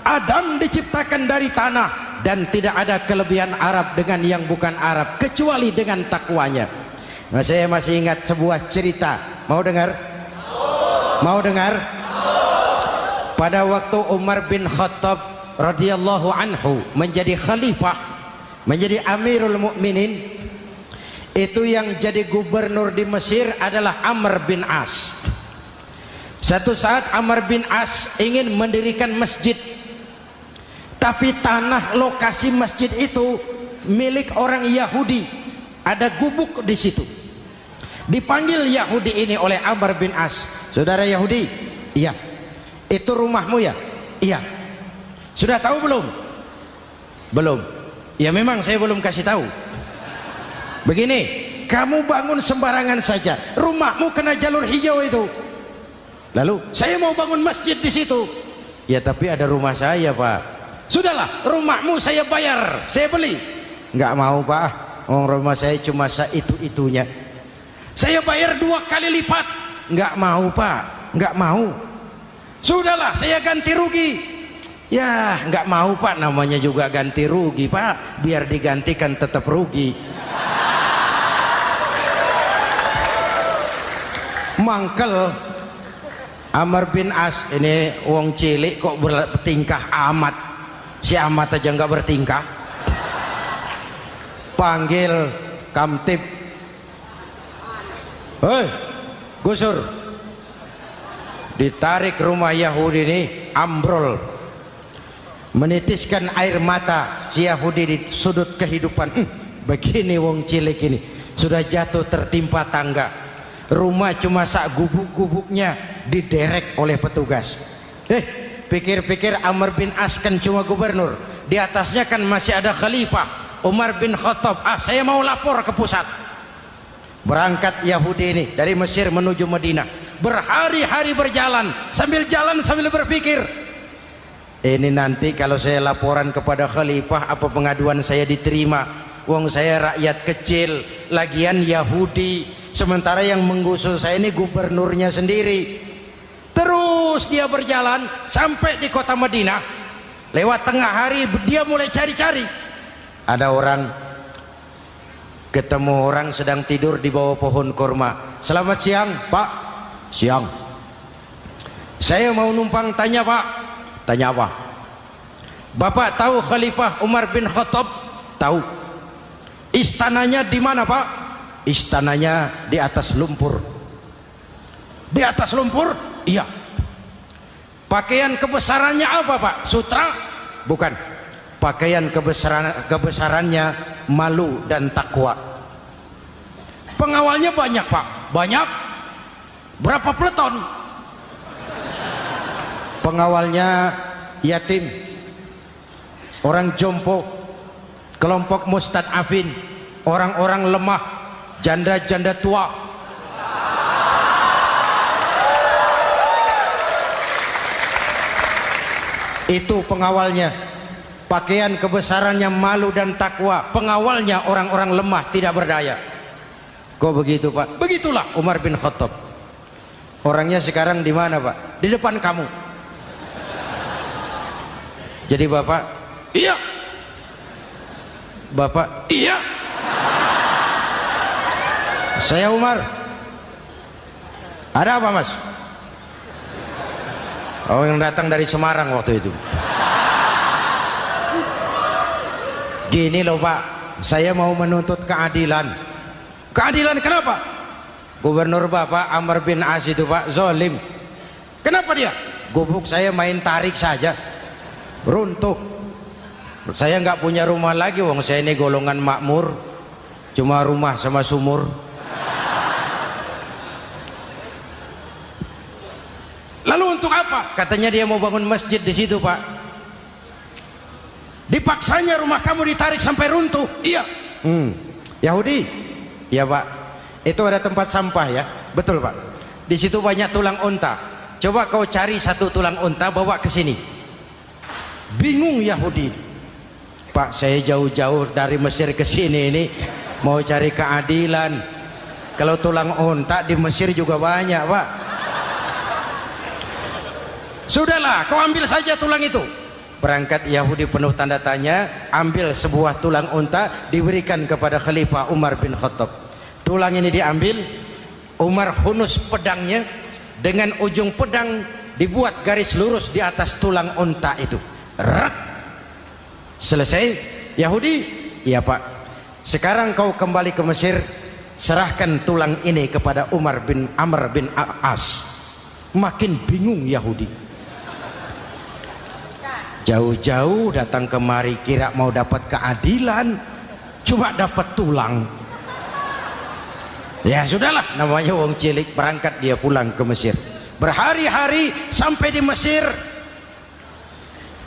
Adam diciptakan dari tanah, dan tidak ada kelebihan Arab dengan yang bukan Arab kecuali dengan takwanya. Nah, saya masih ingat sebuah cerita. Mau dengar? Mau dengar? Pada waktu Umar bin Khattab radhiyallahu anhu menjadi khalifah, menjadi Amirul Mukminin, itu yang jadi gubernur di Mesir adalah Amr bin As. Satu saat Amr bin As ingin mendirikan masjid, tapi tanah lokasi masjid itu milik orang Yahudi, ada gubuk di situ. Dipanggil Yahudi ini oleh Amr bin As. Saudara Yahudi, iya. Itu rumahmu ya? Iya. Sudah tahu belum? Belum. Ya memang saya belum kasih tahu. Begini, kamu bangun sembarangan saja, rumahmu kena jalur hijau itu. Lalu saya mau bangun masjid di situ. Ya tapi ada rumah saya, Pak. Sudahlah, rumahmu saya bayar, saya beli. Enggak mau, Pak. Rumah saya cuma itu-itunya. Saya bayar 2 kali lipat. Enggak mau, Pak. Enggak mau. Sudahlah, saya ganti rugi. Ya, enggak mau, Pak. Namanya juga ganti rugi, Pak. Biar digantikan tetap rugi. Mangkel Amr bin As ini wong cilik kok bertingkah amat. Si amat aja enggak bertingkah. Panggil Kamtib. Hei, gusur. Ditarik rumah Yahudi ini, ambrol, menitiskan air mata si Yahudi di sudut kehidupan. Begini wong cilik ini sudah jatuh tertimpa tangga, rumah cuma sak gubuk-gubuknya diderek oleh petugas. Pikir-pikir Amr bin As kan cuma gubernur, di atasnya kan masih ada khalifah Umar bin Khattab. Saya mau lapor ke pusat. Berangkat Yahudi ini dari Mesir menuju Madinah, berhari-hari berjalan, sambil jalan sambil berpikir, ini nanti kalau saya laporan kepada khalifah, apa pengaduan saya diterima? Wong saya rakyat kecil, lagian Yahudi, sementara yang menggusur saya ini gubernurnya sendiri. Terus dia berjalan sampai di kota Madinah. Lewat tengah hari dia mulai cari-cari. Ada orang, ketemu orang sedang tidur di bawah pohon kurma. Selamat siang, Pak. Siang. Saya mau numpang tanya, Pak. Tanya apa? Bapak tahu Khalifah Umar bin Khattab? Tahu. Istananya di mana, Pak? Istananya di atas lumpur. Di atas lumpur? Iya. Pakaian kebesarannya apa, Pak? Sutra? Bukan. Pakaian kebesarannya malu dan takwa. Pengawalnya banyak, Pak. Banyak. Berapa peleton? Pengawalnya yatim, orang jompo, kelompok mustadafin, orang-orang lemah, janda-janda tua. Itu pengawalnya. Pakaian kebesarannya malu dan takwa. Pengawalnya orang-orang lemah tidak berdaya. Kok begitu, Pak? Begitulah Umar bin Khattab. Orangnya sekarang di mana, Pak? Di depan kamu. Jadi Bapak? Iya. Bapak? Iya. Saya Umar. Ada apa, Mas? Oh, yang datang dari Semarang waktu itu. Gini loh, Pak, saya mau menuntut keadilan. Keadilan kenapa? Gubernur Bapak Amr bin As itu, Pak, zalim. Kenapa dia? Gubuk saya main tarik saja, runtuh. Saya nggak punya rumah lagi, wong saya ini golongan makmur, cuma rumah sama sumur. Lalu untuk apa? Katanya dia mau bangun masjid di situ, Pak. Dipaksanya rumah kamu ditarik sampai runtuh. Iya. Yahudi? Iya, Pak. Itu ada tempat sampah ya. Betul, Pak. Di situ banyak tulang unta. Coba kau cari satu tulang unta bawa ke sini. Bingung Yahudi. Pak, saya jauh-jauh dari Mesir ke sini ini mau cari keadilan. Kalau tulang unta di Mesir juga banyak, Pak. Sudahlah, kau ambil saja tulang itu. Berangkat Yahudi penuh tanda tanya, ambil sebuah tulang unta, diberikan kepada Khalifah Umar bin Khattab. Tulang ini diambil, Umar hunus pedangnya, dengan ujung pedang dibuat garis lurus di atas tulang unta itu. Rak. Selesai. Yahudi, iya Pak, sekarang kau kembali ke Mesir, serahkan tulang ini kepada Umar bin Amr bin As. Makin bingung Yahudi, jauh-jauh datang kemari kira mau dapat keadilan, cuma dapat tulang. Ya sudahlah, namanya wong cilik. Berangkat dia pulang ke Mesir, berhari-hari sampai di Mesir.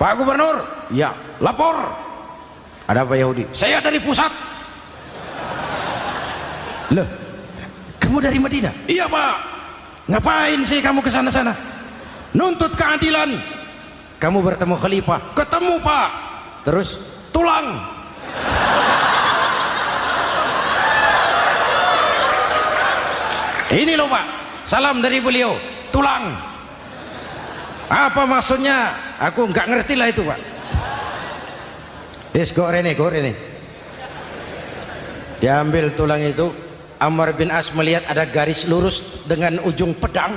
Pak Gubernur, ya lapor. Ada apa Yahudi? Saya dari pusat. Loh, kamu dari Madinah? Iya Pak. Ngapain sih kamu ke sana-sana? Nuntut keadilan. Kamu bertemu Khalifah? Ketemu Pak. Terus tulang. Ini loh Pak, salam dari beliau, tulang. Apa maksudnya? Aku nggak ngerti lah itu Pak. Yes, go rene. Diambil tulang itu. Amr bin As melihat ada garis lurus dengan ujung pedang,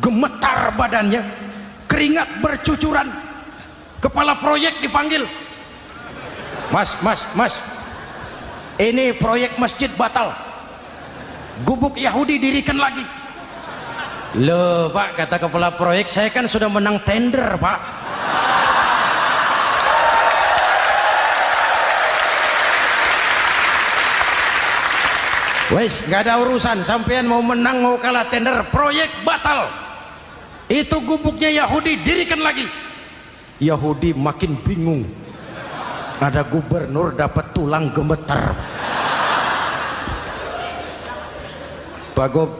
gemetar badannya, keringat bercucuran. Kepala proyek dipanggil. Mas, ini proyek masjid batal, gubuk Yahudi dirikan lagi. Loh Pak, kata kepala proyek, saya kan sudah menang tender Pak. Wes, nggak ada urusan, sampean mau menang mau kalah tender, proyek batal. Itu gubuknya Yahudi dirikan lagi. Yahudi makin bingung. Ada gubernur dapat tulang gemetar. Pak Gob,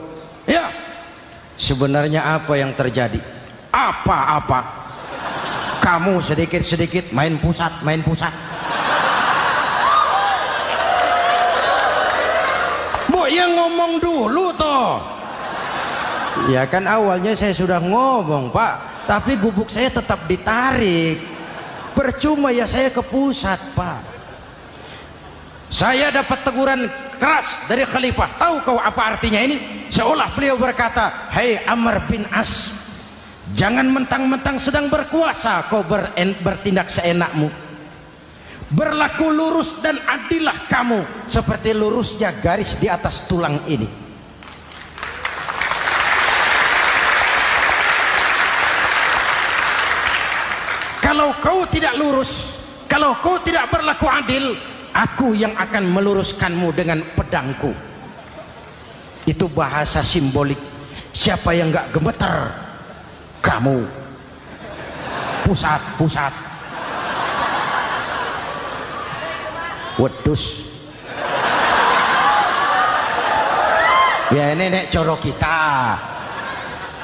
ya, sebenarnya apa yang terjadi? Apa-apa? Kamu sedikit-sedikit main pusat. Yang ngomong dulu toh. Ya kan awalnya saya sudah ngomong Pak, tapi gubuk saya tetap ditarik. Percuma ya saya ke pusat Pak. Saya dapat teguran keras dari Khalifah. Tahu kau apa artinya ini? Seolah beliau berkata, "Hei Amr bin As, jangan mentang-mentang sedang berkuasa kau bertindak seenakmu. Berlaku lurus dan adillah kamu seperti lurusnya garis di atas tulang ini." Kalau kau tidak lurus, kalau kau tidak berlaku adil, aku yang akan meluruskanmu dengan pedangku. Itu bahasa simbolik. Siapa yang nggak gemeter? Kamu. Pusat. Wedus. Ya ini nek coro kita.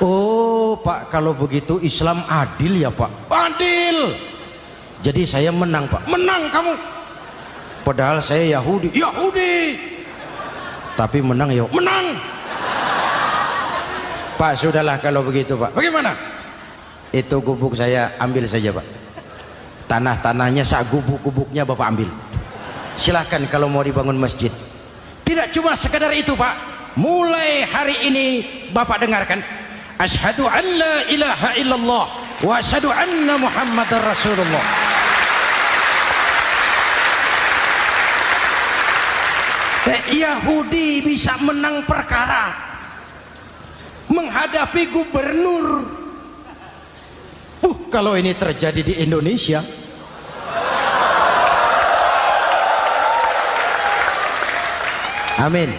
Oh Pak, kalau begitu Islam adil ya Pak? Adil. Jadi saya menang Pak? Menang kamu. Padahal saya Yahudi. Tapi menang ya? Menang. Pak sudahlah kalau begitu Pak. Bagaimana? Itu gubuk saya ambil saja Pak. Tanah-tanahnya sak gubuk-gubuknya Bapak ambil. Silahkan kalau mau dibangun masjid. Tidak cuma sekedar itu Pak. Mulai hari ini Bapak dengarkan, asyhadu an la ilaha illallah wa asyhadu anna muhammadar rasulullah. Yahudi bisa menang perkara menghadapi gubernur. Kalau ini terjadi di Indonesia, amin.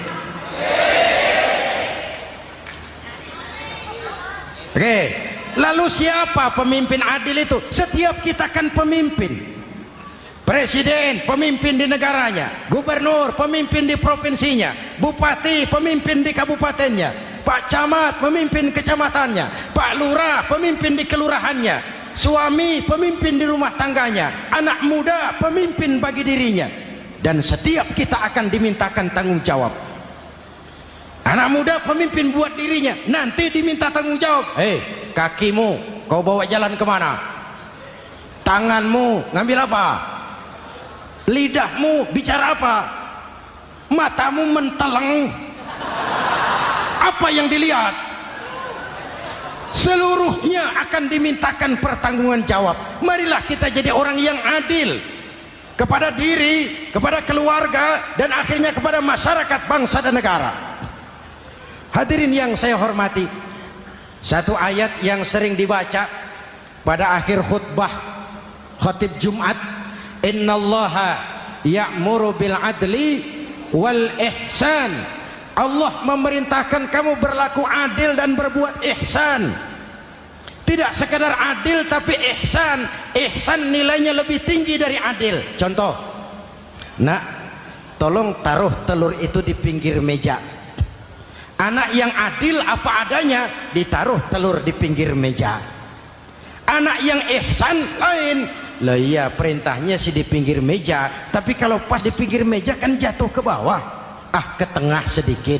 Oke, lalu siapa pemimpin adil itu? Setiap kita kan pemimpin. Presiden pemimpin di negaranya, gubernur pemimpin di provinsinya, bupati pemimpin di kabupatennya, Pak Camat pemimpin kecamatannya, Pak Lurah pemimpin di kelurahannya, suami pemimpin di rumah tangganya, anak muda pemimpin bagi dirinya. Dan setiap kita akan dimintakan tanggung jawab. Anak muda pemimpin buat dirinya, nanti diminta tanggung jawab. Hei, kakimu kau bawa jalan kemana? Tanganmu ngambil apa? Lidahmu bicara apa? Matamu menteleng. Apa yang dilihat? Seluruhnya akan dimintakan pertanggungan jawab. Marilah kita jadi orang yang adil kepada diri, kepada keluarga, dan akhirnya kepada masyarakat, bangsa dan negara. Hadirin yang saya hormati, satu ayat yang sering dibaca pada akhir khutbah khatib Jumat, innallaha ya'muru bil adli wal ihsan. Allah memerintahkan kamu berlaku adil dan berbuat ihsan. Tidak sekadar adil tapi ihsan. Ihsan nilainya lebih tinggi dari adil. Contoh, nak, tolong taruh telur itu di pinggir meja. Anak yang adil apa adanya, ditaruh telur di pinggir meja. Anak yang ihsan lain. Lah iya, perintahnya sih di pinggir meja, tapi kalau pas di pinggir meja kan jatuh ke bawah. Ke tengah sedikit.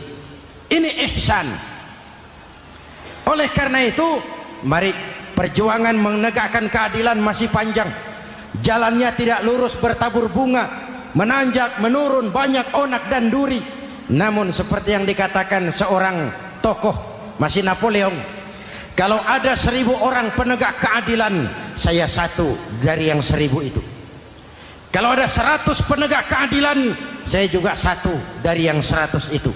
Ini ihsan. Oleh karena itu, mari, perjuangan menegakkan keadilan masih panjang. Jalannya tidak lurus bertabur bunga, menanjak, menurun, banyak onak dan duri. Namun seperti yang dikatakan seorang tokoh, masih Napoleon, kalau ada 1000 orang penegak keadilan, saya satu dari yang 1000 itu. Kalau ada 100 penegak keadilan, saya juga satu dari yang 100 itu.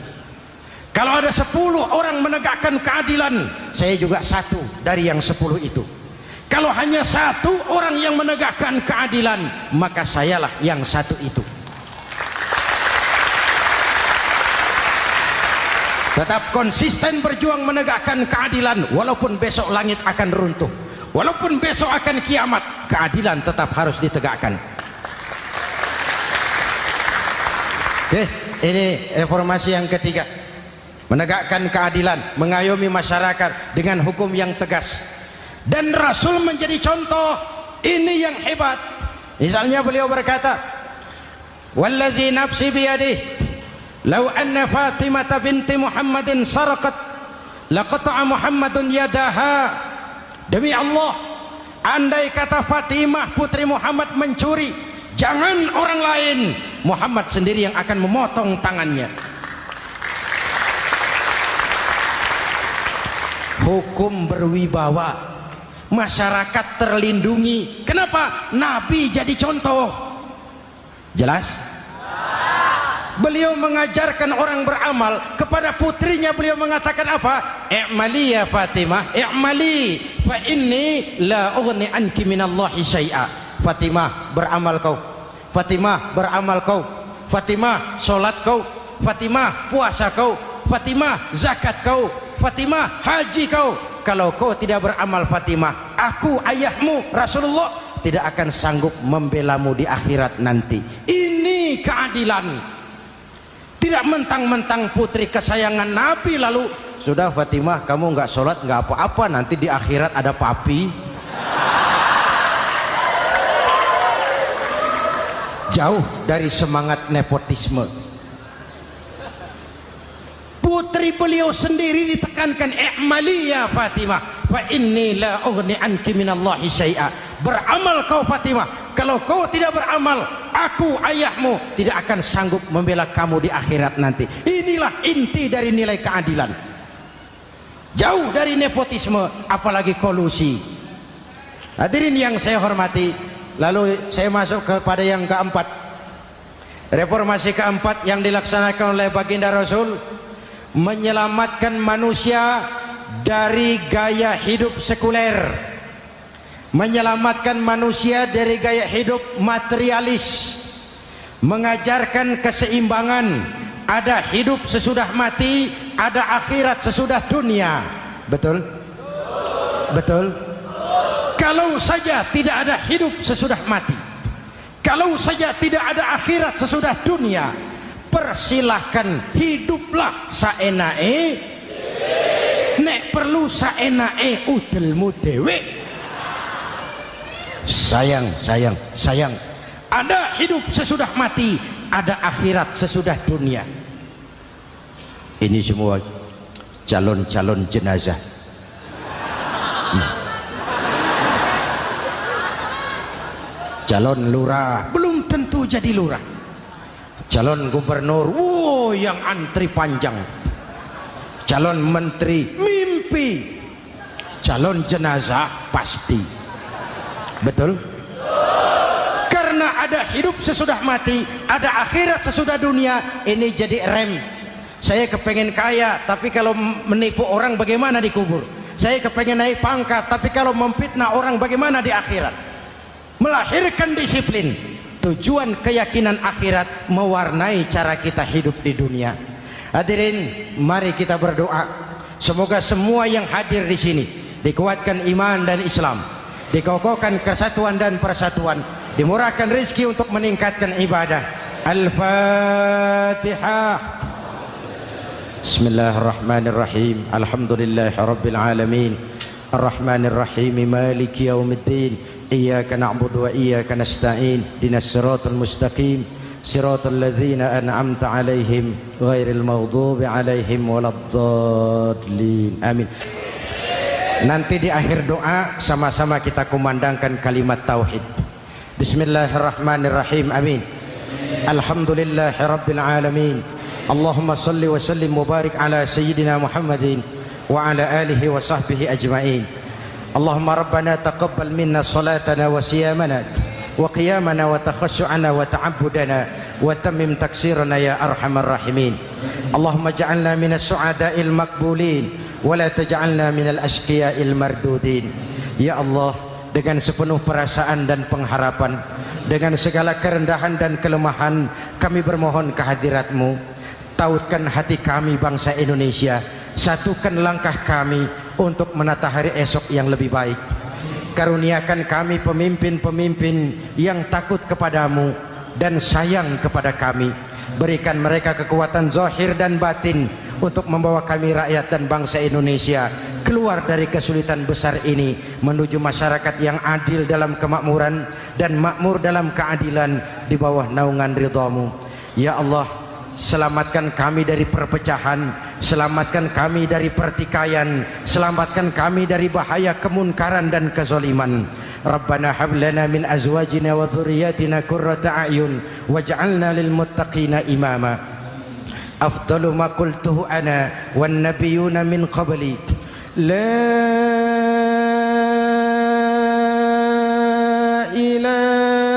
Kalau ada 10 orang menegakkan keadilan, saya juga satu dari yang 10 itu. Kalau hanya 1 orang yang menegakkan keadilan, maka sayalah yang 1 itu. Tetap konsisten berjuang menegakkan keadilan, walaupun besok langit akan runtuh, walaupun besok akan kiamat, keadilan tetap harus ditegakkan. Oke, ini reformasi yang ketiga. Menegakkan keadilan, mengayomi masyarakat dengan hukum yang tegas. Dan Rasul menjadi contoh. Ini yang hebat. Misalnya beliau berkata, "Wallazi nafsi biyadihi, law anna Fatimah binti Muhammadin saraqat, laqata'a Muhammadun yadaha." Demi Allah, andai kata Fatimah putri Muhammad mencuri, jangan orang lain, Muhammad sendiri yang akan memotong tangannya. Hukum berwibawa, masyarakat terlindungi. Kenapa? Nabi jadi contoh. Jelas? Beliau mengajarkan orang beramal. Kepada putrinya beliau mengatakan apa? I'mali ya Fatimah, i'mali fa inni la ughni anki minallahi syai'a. Fatimah, beramal kau. Fatimah, beramal kau. Fatimah, solat kau. Fatimah, puasa kau. Fatimah, zakat kau. Fatimah, haji kau. Kalau kau tidak beramal Fatimah, aku ayahmu Rasulullah tidak akan sanggup membelamu di akhirat nanti. Ini keadilan. Tidak mentang-mentang putri kesayangan Nabi lalu sudah Fatimah kamu nggak sholat nggak apa-apa, nanti di akhirat ada papi. Jauh dari semangat nepotisme. Putri beliau sendiri ditekankan, i'mali ya Fatimah fa inni la ughni anki minallahi syai'a. Beramal kau Fatimah, kalau kau tidak beramal, aku ayahmu tidak akan sanggup membela kamu di akhirat nanti. Inilah inti dari nilai keadilan. Jauh dari nepotisme, apalagi kolusi. Hadirin yang saya hormati, lalu saya masuk kepada yang keempat. Reformasi keempat yang dilaksanakan oleh baginda Rasul, menyelamatkan manusia dari gaya hidup sekuler, menyelamatkan manusia dari gaya hidup materialis, mengajarkan keseimbangan. Ada hidup sesudah mati, ada akhirat sesudah dunia. Betul? Betul? Kalau saja tidak ada hidup sesudah mati, kalau saja tidak ada akhirat sesudah dunia, persilahkan hiduplah saenae, nek perlu saenae udelmu dewe. Sayang. Ada hidup sesudah mati, ada akhirat sesudah dunia. Ini semua calon-calon jenazah. Calon lurah belum tentu jadi lurah. Calon gubernur, wow, yang antri panjang. Calon menteri, mimpi. Calon jenazah, pasti. Betul? Karena ada hidup sesudah mati, ada akhirat sesudah dunia. Ini jadi rem. Saya kepengen kaya, tapi kalau menipu orang bagaimana dikubur? Saya kepengen naik pangkat, tapi kalau memfitnah orang bagaimana di akhirat? Melahirkan disiplin. Tujuan keyakinan akhirat mewarnai cara kita hidup di dunia. Hadirin, mari kita berdoa. Semoga semua yang hadir di sini dikuatkan iman dan Islam, dikokohkan kesatuan dan persatuan, dimurahkan rezeki untuk meningkatkan ibadah. Al-Fatihah. Bismillahirrahmanirrahim. Alhamdulillahirabbil alamin. Arrahmanirrahim. Maliki yaumiddin. Iyyaka na'budu wa iyyaka nasta'in. Ihdinas siratal mustaqim. Siratal ladzina an'amta 'alaihim ghairil maghdubi 'alaihim waladdallin. Amin. Nanti di akhir doa sama-sama kita kumandangkan kalimat tauhid. Bismillahirrahmanirrahim. Amin. Alhamdulillahirabbil alamin. Allahumma salli wa sallim mubarik ala sayyidina Muhammadin wa ala alihi wa sahbihi ajma'in. Allahumma rabbana taqabbal minna salatana wa siyamana wa qiyamana wa takhashu'ana wa ta'abbudana wa tammim taksirana ya arhamar rahimin. Allahumma ja'alna minas su'ada'il maqbulin wa la taj'alna minal ashqiya'il mardudin. Ya Allah, dengan sepenuh perasaan dan pengharapan, dengan segala kerendahan dan kelemahan, kami bermohon kehadirat-Mu. Tautkan hati kami bangsa Indonesia, satukan langkah kami untuk menata hari esok yang lebih baik. Karuniakan kami pemimpin-pemimpin yang takut kepadamu dan sayang kepada kami. Berikan mereka kekuatan zahir dan batin untuk membawa kami rakyat dan bangsa Indonesia keluar dari kesulitan besar ini menuju masyarakat yang adil dalam kemakmuran dan makmur dalam keadilan di bawah naungan ridha-Mu. Ya Allah, selamatkan kami dari perpecahan, selamatkan kami dari pertikaian, selamatkan kami dari bahaya kemunkaran dan kezaliman. Rabbana hab lana min azwajina wa dhurriyyatina qurrata a'yun waj'alna lil muttaqina imama. Afdalu ma qultuhu ana wan nabiyyuna min qabli. La ilaha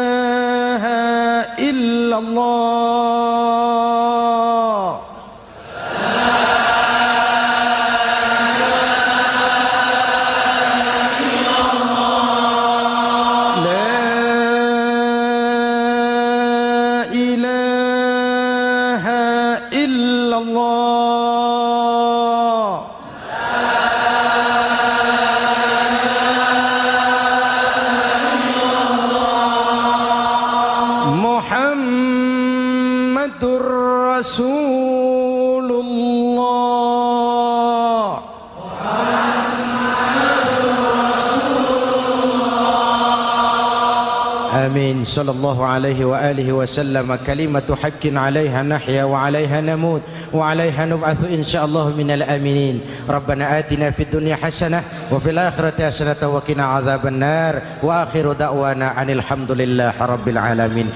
illallah. Amin. Sallallahu alaihi wa alihi wa sallam. Kalimatu haqqin 'alaiha nahya wa 'alaiha namut wa 'alaiha nub'atsu insyaallah minal aminin. Rabbana atina fid dunya hasanah wa fil akhirati hasanah wa qina 'adzaban nar. Wa akhiru da'wana anil hamdulillahi rabbil alamin.